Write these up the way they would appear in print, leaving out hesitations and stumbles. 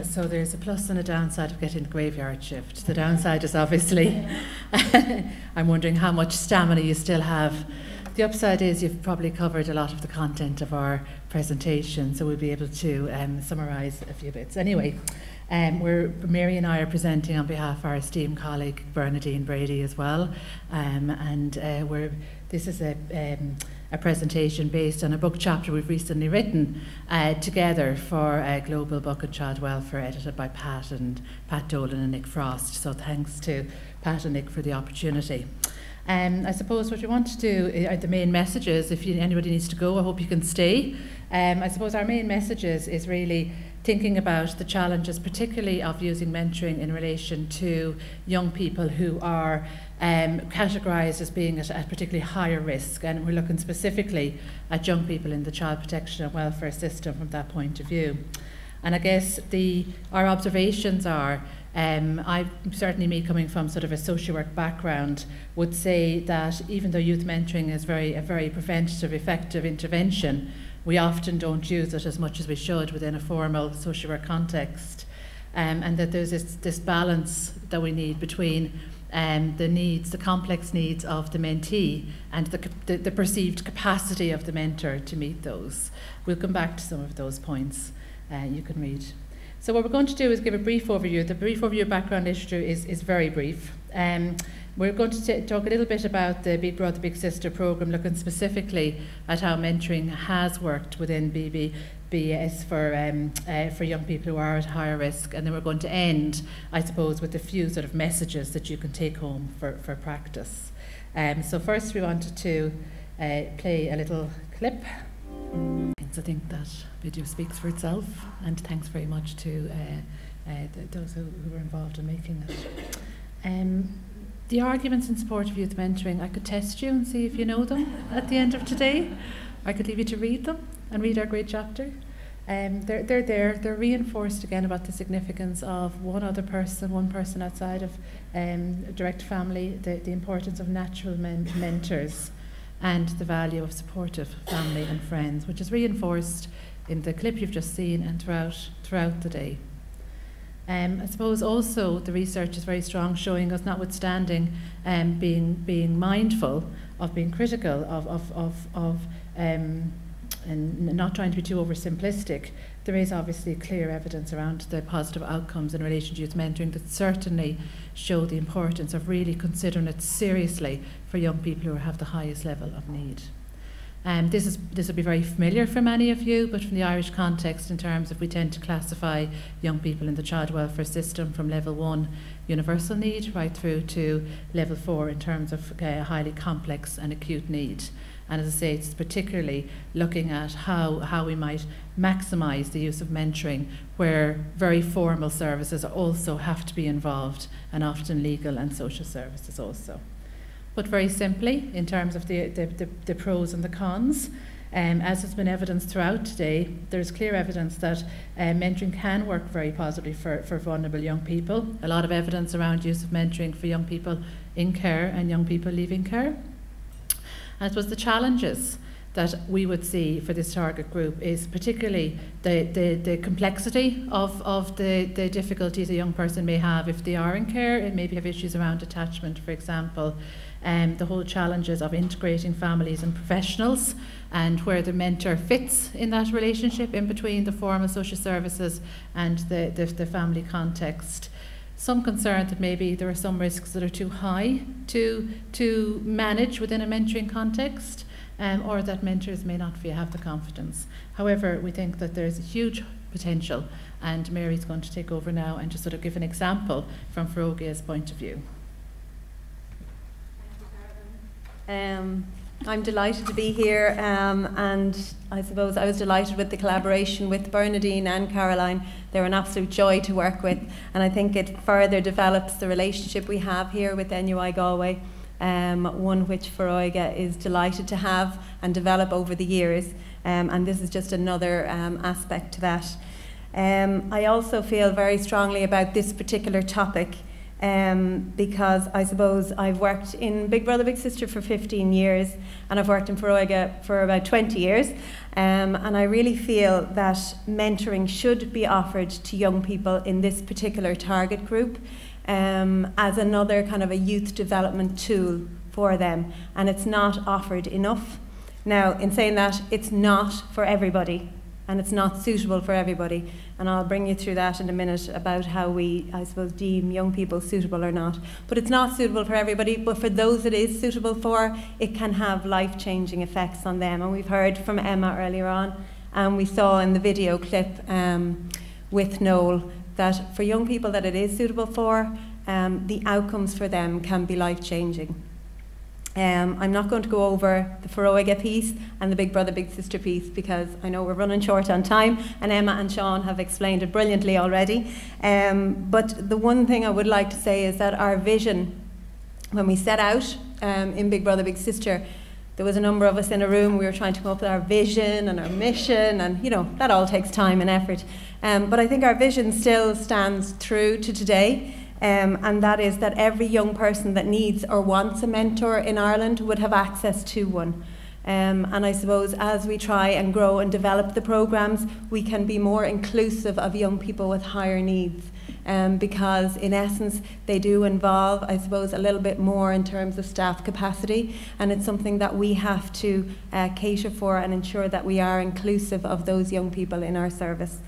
So there's a plus and a downside of getting the graveyard shift. The downside is obviously, I'm wondering how much stamina you still have. The upside is you've probably covered a lot of the content of our presentation, so we'll be able to summarise a few bits. Anyway, Mary and I are presenting on behalf of our esteemed colleague Bernadine Brady as well, this is a presentation based on a book chapter we've recently written together for Global Book and Child Welfare, edited by Pat Dolan and Nick Frost. So thanks to Pat and Nick for the opportunity. I suppose what we want to do are the main messages. If anybody needs to go, I hope you can stay. I suppose our main messages is really thinking about the challenges, particularly of using mentoring in relation to young people who are categorised as being at particularly higher risk, and we're looking specifically at young people in the child protection and welfare system from that point of view. And I guess our observations are, certainly me coming from sort of a social work background, would say that even though youth mentoring is a very preventative, effective intervention, we often don't use it as much as we should within a formal social work context, and that there's this balance that we need between the complex needs of the mentee and the perceived capacity of the mentor to meet those. We'll come back to some of those points you can read. So what we're going to do is give a brief overview. The brief overview of background literature is very brief. We're going to talk a little bit about the Big Brother Big Sister programme, looking specifically at how mentoring has worked within BBS for young people who are at higher risk, and then we're going to end, I suppose, with a few sort of messages that you can take home for practice. So first we wanted to play a little clip. I think that video speaks for itself, and thanks very much to those who were involved in making it. The arguments in support of youth mentoring, I could test you and see if you know them at the end of today. I could leave you to read them and read our great chapter. They're reinforced again about the significance of one person outside of direct family, the importance of natural mentors, and the value of supportive family and friends, which is reinforced in the clip you've just seen and throughout the day. I suppose also the research is very strong, showing us, notwithstanding being mindful of being critical of and not trying to be too oversimplistic, there is obviously clear evidence around the positive outcomes in relation to youth mentoring that certainly show the importance of really considering it seriously for young people who have the highest level of need. This will be very familiar for many of you, but from the Irish context, in terms of we tend to classify young people in the child welfare system from level 1 universal need right through to level 4 in terms of highly complex and acute need. And as I say, it's particularly looking at how we might maximise the use of mentoring, where very formal services also have to be involved, and often legal and social services also. But very simply, in terms of the pros and the cons, as has been evidenced throughout today, there's clear evidence that mentoring can work very positively for vulnerable young people. A lot of evidence around use of mentoring for young people in care and young people leaving care. And I suppose the challenges that we would see for this target group is particularly the complexity of the difficulties a young person may have if they are in care, and maybe have issues around attachment, for example. The whole challenges of integrating families and professionals, and where the mentor fits in that relationship in between the formal social services and the family context. Some concern that maybe there are some risks that are too high to manage within a mentoring context, or that mentors may not have the confidence. However, we think that there's a huge potential, and Mary's going to take over now and just sort of give an example from Ferogia's point of view. I'm delighted to be here, and I suppose I was delighted with the collaboration with Bernadine and Caroline. They're an absolute joy to work with, and I think it further develops the relationship we have here with NUI Galway, one which Feroga is delighted to have and develop over the years, and this is just another aspect to that. I also feel very strongly about this particular topic because I suppose I've worked in Big Brother Big Sister for 15 years and I've worked in Foróige for about 20 years, and I really feel that mentoring should be offered to young people in this particular target group as another kind of a youth development tool for them, and it's not offered enough. Now, in saying that, it's not for everybody, and it's not suitable for everybody, and I'll bring you through that in a minute about how we, I suppose, deem young people suitable or not. But it's not suitable for everybody, but for those it is suitable for, it can have life-changing effects on them. And we've heard from Emma earlier on, and we saw in the video clip with Noel that for young people that it is suitable for, the outcomes for them can be life-changing. I'm not going to go over the Foróige piece and the Big Brother Big Sister piece because I know we're running short on time, and Emma and Sean have explained it brilliantly already. But the one thing I would like to say is that our vision, when we set out in Big Brother Big Sister, there was a number of us in a room. We were trying to come up with our vision and our mission, and you know that all takes time and effort. But I think our vision still stands true to today. And that is that every young person that needs or wants a mentor in Ireland would have access to one. And I suppose as we try and grow and develop the programmes, we can be more inclusive of young people with higher needs. Because in essence, they do involve, I suppose, a little bit more in terms of staff capacity, and it's something that we have to cater for and ensure that we are inclusive of those young people in our service.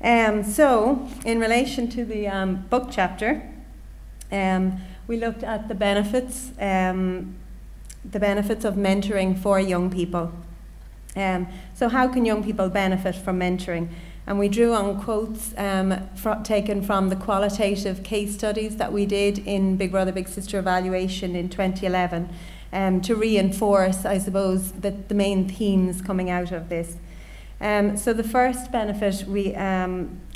So, in relation to the book chapter, we looked at the benefits of mentoring for young people. So how can young people benefit from mentoring? And we drew on quotes taken from the qualitative case studies that we did in Big Brother Big Sister evaluation in 2011 to reinforce, I suppose, the main themes coming out of this. So the first benefit we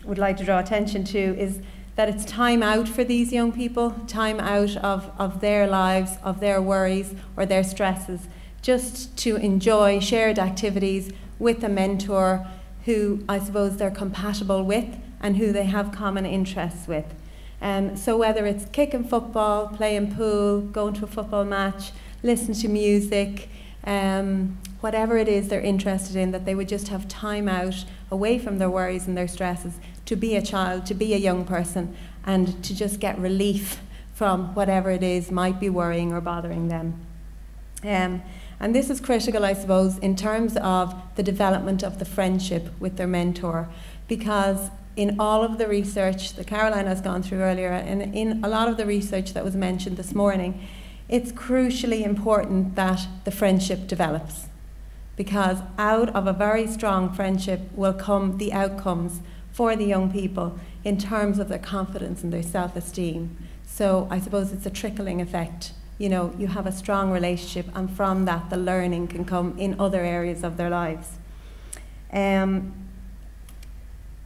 would like to draw attention to is that it's time out for these young people, time out of their lives, of their worries or their stresses, just to enjoy shared activities with a mentor who I suppose they're compatible with and who they have common interests with. So whether it's kicking football, playing pool, going to a football match, listening to music, whatever it is they're interested in, that they would just have time out away from their worries and their stresses to be a child, to be a young person, and to just get relief from whatever it is might be worrying or bothering them. And this is critical, I suppose, in terms of the development of the friendship with their mentor, because in all of the research that Caroline has gone through earlier, and in a lot of the research that was mentioned this morning, it's crucially important that the friendship develops, because out of a very strong friendship will come the outcomes for the young people in terms of their confidence and their self-esteem. So I suppose it's a trickling effect. You know, you have a strong relationship, and from that the learning can come in other areas of their lives.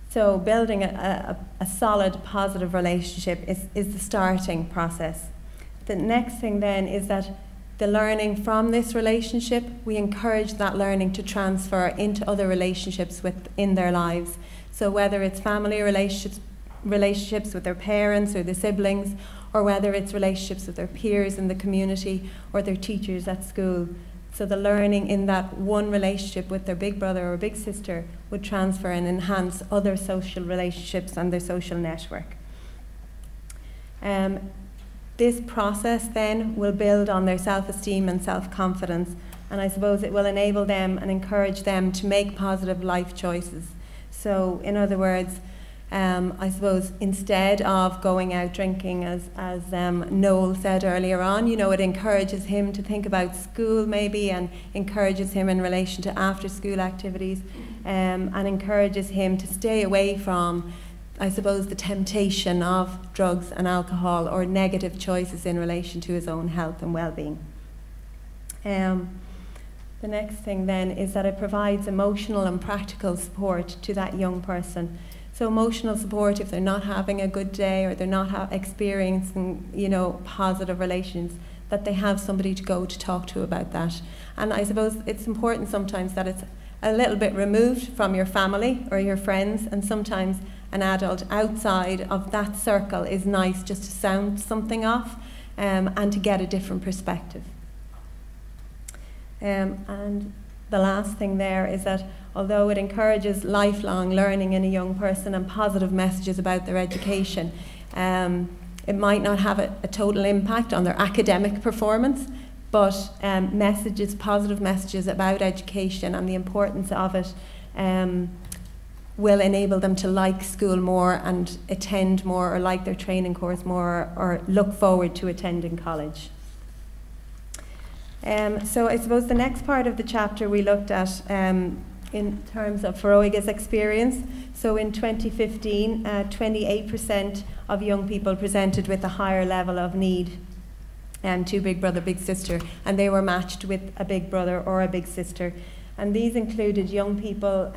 So building a solid, positive relationship is the starting process. The next thing then is that the learning from this relationship, we encourage that learning to transfer into other relationships within their lives. So whether it's family relationships with their parents or their siblings, or whether it's relationships with their peers in the community or their teachers at school. So the learning in that one relationship with their big brother or big sister would transfer and enhance other social relationships and their social network. This process then will build on their self-esteem and self-confidence, and I suppose it will enable them and encourage them to make positive life choices. So in other words, I suppose instead of going out drinking, as Noel said earlier on, you know, it encourages him to think about school maybe, and encourages him in relation to after school activities, and encourages him to stay away from, I suppose, the temptation of drugs and alcohol or negative choices in relation to his own health and well-being. The next thing then is that it provides emotional and practical support to that young person. So emotional support if they're not having a good day or they're not experiencing, you know, positive relations, that they have somebody to go to talk to about that. And I suppose it's important sometimes that it's a little bit removed from your family or your friends, and sometimes an adult outside of that circle is nice, just to sound something off and to get a different perspective. And the last thing there is that although it encourages lifelong learning in a young person and positive messages about their education, it might not have a total impact on their academic performance, but positive messages about education and the importance of it will enable them to like school more and attend more, or like their training course more, or look forward to attending college. So I suppose the next part of the chapter we looked at in terms of Foróige's experience. So in 2015, 28% of young people presented with a higher level of need to Big Brother, Big Sister, and they were matched with a big brother or a big sister. And these included young people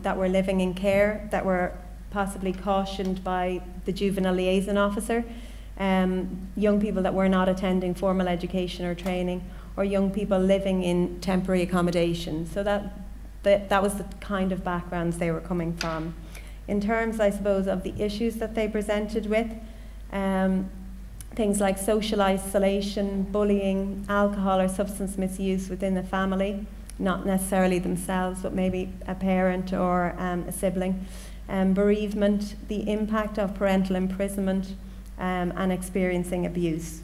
that were living in care, that were possibly cautioned by the juvenile liaison officer, young people that were not attending formal education or training, or young people living in temporary accommodation. So that was the kind of backgrounds they were coming from. In terms, I suppose, of the issues that they presented with, things like social isolation, bullying, alcohol or substance misuse within the family, not necessarily themselves, but maybe a parent or a sibling, bereavement, the impact of parental imprisonment, and experiencing abuse.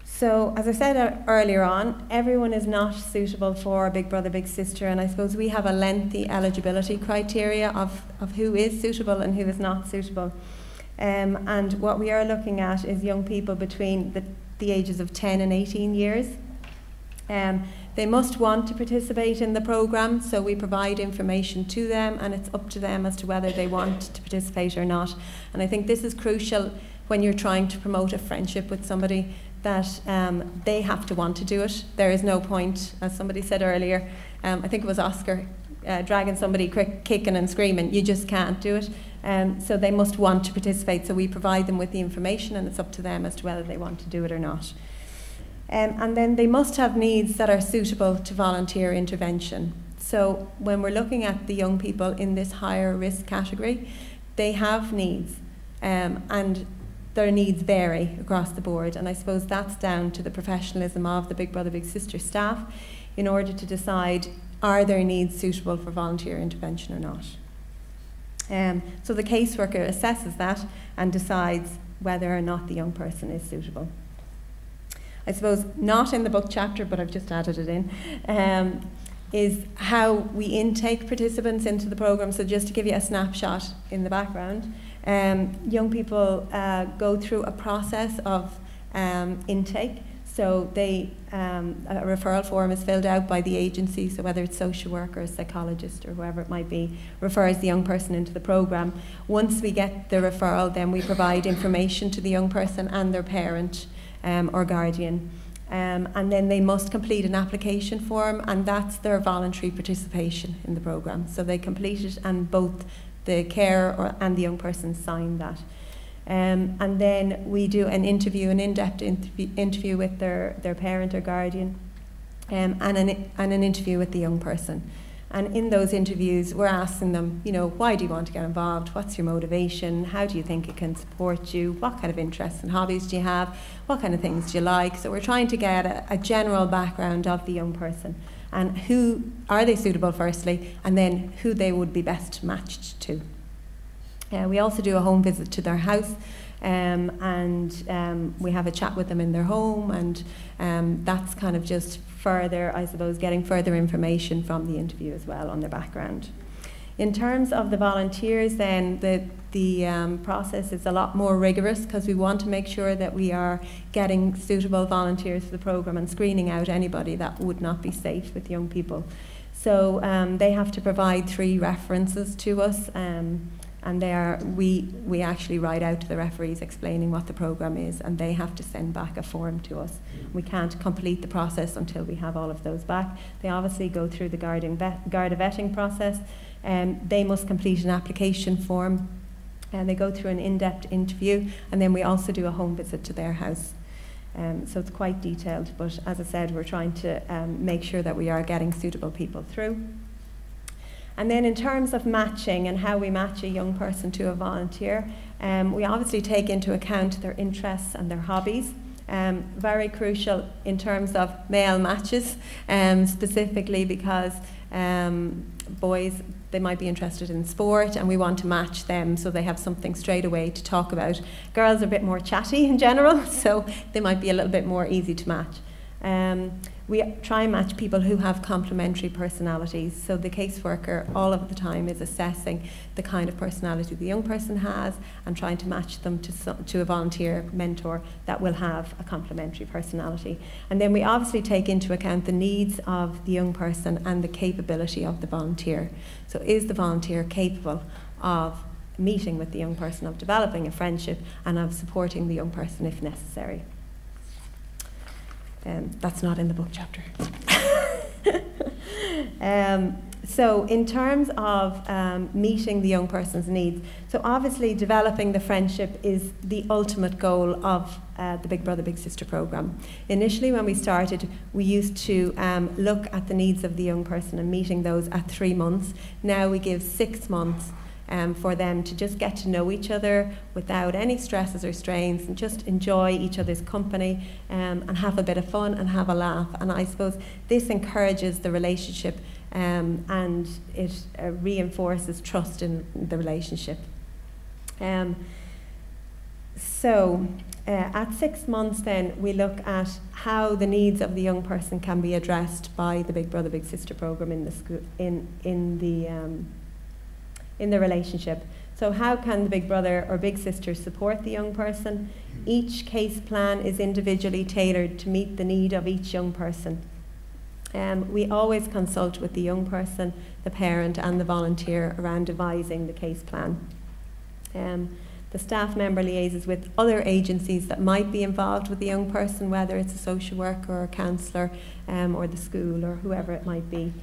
So, as I said earlier on, everyone is not suitable for Big Brother, Big Sister, and I suppose we have a lengthy eligibility criteria of who is suitable and who is not suitable. And what we are looking at is young people between the ages of 10 and 18 years. They must want to participate in the programme, so we provide information to them, and it's up to them as to whether they want to participate or not. And I think this is crucial when you're trying to promote a friendship with somebody, that they have to want to do it. There is no point, as somebody said earlier, I think it was Oscar, dragging somebody kicking and screaming. You just can't do it. So they must want to participate, so we provide them with the information, and it's up to them as to whether they want to do it or not. And then they must have needs that are suitable to volunteer intervention. So when we're looking at the young people in this higher risk category, they have needs, and their needs vary across the board, and I suppose that's down to the professionalism of the Big Brother, Big Sister staff in order to decide, are their needs suitable for volunteer intervention or not. So the caseworker assesses that and decides whether or not the young person is suitable. I suppose not in the book chapter, but I've just added it in, is how we intake participants into the programme. So just to give you a snapshot in the background, young people go through a process of intake. So a referral form is filled out by the agency, so whether it's social worker, psychologist, or whoever it might be, refers the young person into the programme. Once we get the referral, then we provide information to the young person and their parent or guardian. And then they must complete an application form, and that's their voluntary participation in the programme. So they complete it, and both the carer and the young person sign that. And then we do an in-depth interview with their parent or guardian, and an interview with the young person. And in those interviews, we're asking them, you know, why do you want to get involved? What's your motivation? How do you think it can support you? What kind of interests and hobbies do you have? What kind of things do you like? So we're trying to get a general background of the young person, and who are they suitable firstly, and then who they would be best matched to. We also do a home visit to their house, and we have a chat with them in their home, and that's kind of just further, I suppose, getting further information from the interview as well on their background. In terms of the volunteers, then the process is a lot more rigorous, because we want to make sure that we are getting suitable volunteers for the programme and screening out anybody that would not be safe with young people. So they have to provide 3 references to us, and we actually write out to the referees explaining what the programme is, and they have to send back a form to us. We can't complete the process until we have all of those back. They obviously go through the Garda vetting process, and they must complete an application form, and they go through an in-depth interview, and then we also do a home visit to their house. So it's quite detailed, but as I said, we're trying to make sure that we are getting suitable people through. And then in terms of matching and how we match a young person to a volunteer, we obviously take into account their interests and their hobbies. Very crucial in terms of male matches, specifically because boys, they might be interested in sport and we want to match them so they have something straight away to talk about. Girls are a bit more chatty in general, so they might be a little bit more easy to match. We try and match people who have complementary personalities, so the caseworker all of the time is assessing the kind of personality the young person has and trying to match them to a volunteer mentor that will have a complementary personality. And then we obviously take into account the needs of the young person and the capability of the volunteer. So is the volunteer capable of meeting with the young person, of developing a friendship and of supporting the young person if necessary. That's not in the book chapter. So in terms of meeting the young person's needs, so obviously developing the friendship is the ultimate goal of the Big Brother Big Sister programme. Initially when we started, we used to look at the needs of the young person and meeting those at 3 months. Now we give 6 months for them to just get to know each other without any stresses or strains and just enjoy each other's company and have a bit of fun and have a laugh. And I suppose this encourages the relationship and it reinforces trust in the relationship. At 6 months then we look at how the needs of the young person can be addressed by the Big Brother Big Sister programme in the school, in the relationship. So how can the Big Brother or Big Sister support the young person? Each case plan is individually tailored to meet the need of each young person. We always consult with the young person, the parent and the volunteer around devising the case plan. The staff member liaises with other agencies that might be involved with the young person, whether it's a social worker or a counsellor or the school or whoever it might be.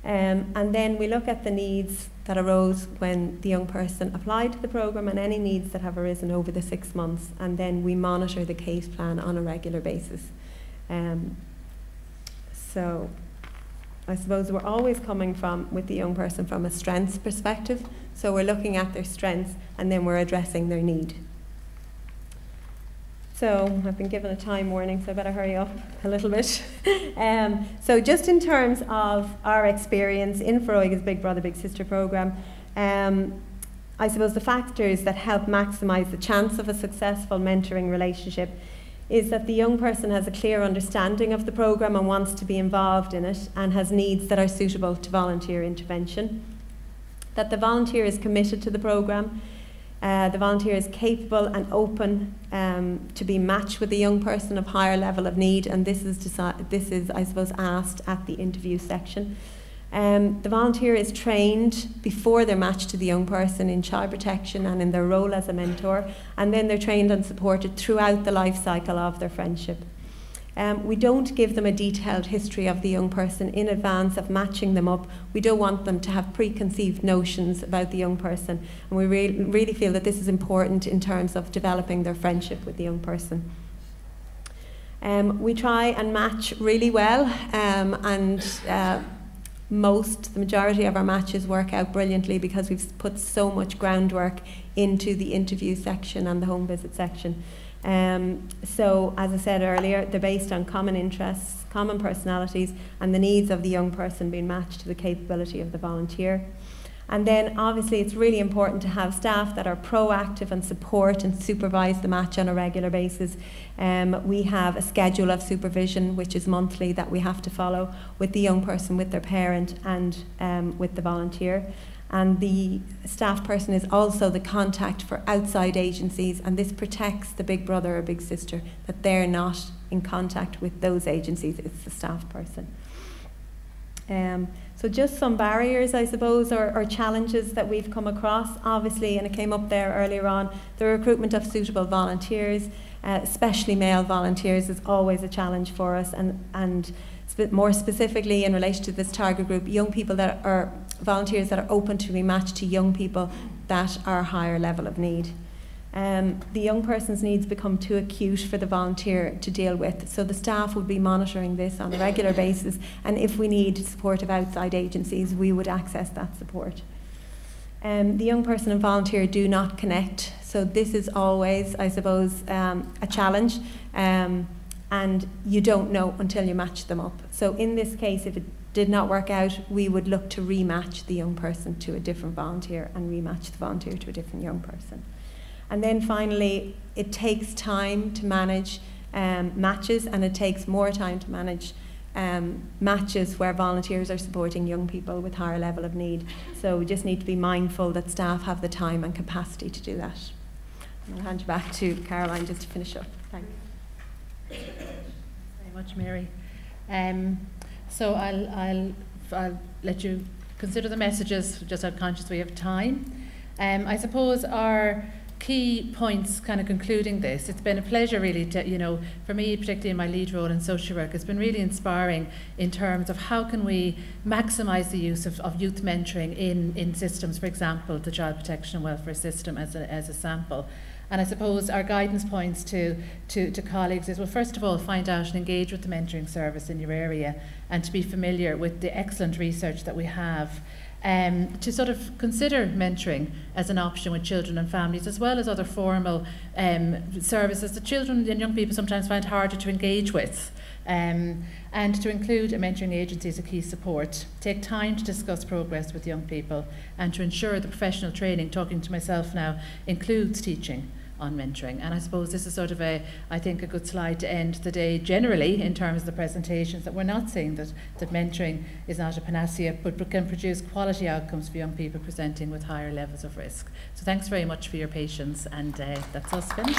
And then we look at the needs that arose when the young person applied to the programme and any needs that have arisen over the 6 months, and then we monitor the case plan on a regular basis. So I suppose we're always coming with the young person from a strengths perspective, so we're looking at their strengths and then we're addressing their need. So I've been given a time warning, so I better hurry up a little bit. So just in terms of our experience in Foróige's Big Brother Big Sister programme, I suppose the factors that help maximise the chance of a successful mentoring relationship is that the young person has a clear understanding of the programme and wants to be involved in it and has needs that are suitable to volunteer intervention. That the volunteer is committed to the programme. The volunteer is capable and open to be matched with a young person of higher level of need, and this is, I suppose, asked at the interview section. The volunteer is trained before they're matched to the young person in child protection and in their role as a mentor, and then they're trained and supported throughout the life cycle of their friendship. We don't give them a detailed history of the young person in advance of matching them up. We don't want them to have preconceived notions about the young person, and we really feel that this is important in terms of developing their friendship with the young person. We try and match really well, the majority of our matches work out brilliantly because we've put so much groundwork into the interview section and the home visit section. So, as I said earlier, they're based on common interests, common personalities, and the needs of the young person being matched to the capability of the volunteer. And then, obviously, it's really important to have staff that are proactive and support and supervise the match on a regular basis. We have a schedule of supervision, which is monthly, that we have to follow with the young person, with their parent, and with the volunteer. And the staff person is also the contact for outside agencies, and this protects the Big Brother or Big Sister, that they're not in contact with those agencies, it's the staff person. So just some barriers, I suppose, or challenges that we've come across, obviously, and it came up there earlier on, the recruitment of suitable volunteers, especially male volunteers, is always a challenge for us, and more specifically in relation to this target group, young people that are volunteers that are open to be matched to young people that are higher level of need. the young person's needs become too acute for the volunteer to deal with. So the staff would be monitoring this on a regular basis, and if we need support of outside agencies, we would access that support. The young person and volunteer do not connect, so this is always, I suppose, a challenge, and you don't know until you match them up. So in this case, if it did not work out, we would look to rematch the young person to a different volunteer and rematch the volunteer to a different young person. And then finally, it takes time to manage matches, and it takes more time to manage matches where volunteers are supporting young people with higher level of need. So we just need to be mindful that staff have the time and capacity to do that. And I'll hand you back to Caroline just to finish up. Thank you. Very much, Mary. So I'll let you consider the messages, just I'm conscious we have time. I suppose our key points kind of concluding this, it's been a pleasure really to, for me, particularly in my lead role in social work, it's been really inspiring in terms of how can we maximise the use of youth mentoring in systems, for example, the Child Protection and Welfare System as a sample. And I suppose our guidance points to colleagues is, well, first of all, find out and engage with the mentoring service in your area, and to be familiar with the excellent research that we have, to sort of consider mentoring as an option with children and families, as well as other formal services that children and young people sometimes find harder to engage with. And to include a mentoring agency as a key support. Take time to discuss progress with young people, and to ensure the professional training, talking to myself now, includes teaching on mentoring. And I suppose this is sort of I think a good slide to end the day generally in terms of the presentations, that we're not saying that mentoring is not a panacea, but can produce quality outcomes for young people presenting with higher levels of risk. So thanks very much for your patience, and that's us finished.